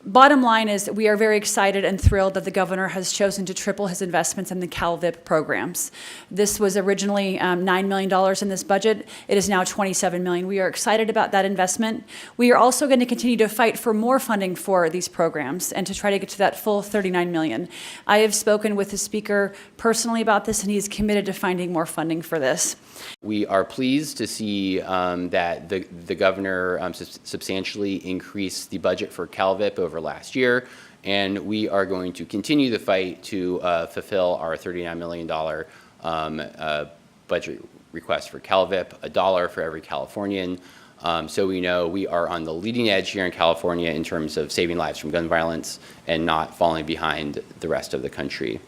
bottom line is that we are very excited and thrilled that the governor has chosen to triple his investments in the CalVIP programs. This was originally $9 million in this budget. It is now $27 million. We are excited about that investment. We are also going to continue to fight for more funding for these programs and to try to get to that full $39 million. I have spoken with the speaker personally about this, and he's committed to finding more funding for this. We are pleased to see that the governor substantially increased the budget for CalVIP over last year, and we are going to continue the fight to fulfill our $39 million budget request for CalVIP, $1 for every Californian. So we know we are on the leading edge here in California in terms of saving lives from gun violence and not falling behind the rest of the country.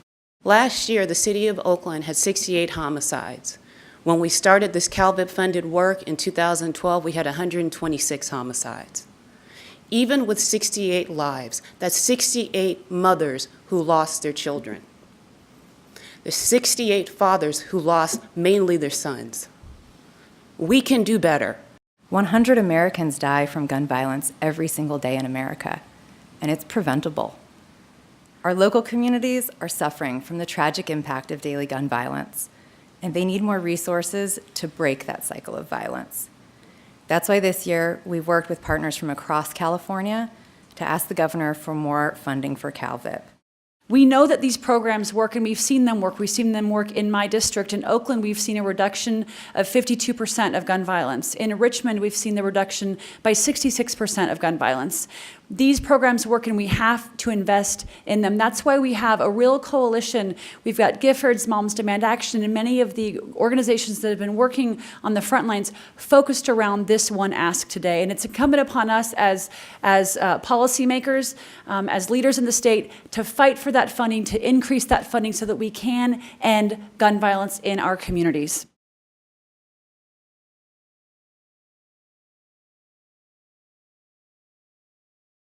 Last year, the city of Oakland had 68 homicides. When we started this CalVIP-funded work in 2012, we had 126 homicides. Even with 68 lives, that's 68 mothers who lost their children. There's 68 fathers who lost mainly their sons. We can do better. 100 Americans die from gun violence every single day in America, and it's preventable. Our local communities are suffering from the tragic impact of daily gun violence, and they need more resources to break that cycle of violence. That's why this year we've worked with partners from across California to ask the governor for more funding for CalVIP. We know that these programs work, and we've seen them work. We've seen them work in my district. In Oakland, we've seen a reduction of 52% of gun violence. In Richmond, we've seen the reduction by 66% of gun violence. These programs work, and we have to invest in them. That's why we have a real coalition. We've got Giffords, Moms Demand Action, and many of the organizations that have been working on the front lines focused around this one ask today. And it's incumbent upon us as policymakers, as leaders in the state, to fight for that funding, to increase that funding so that we can end gun violence in our communities.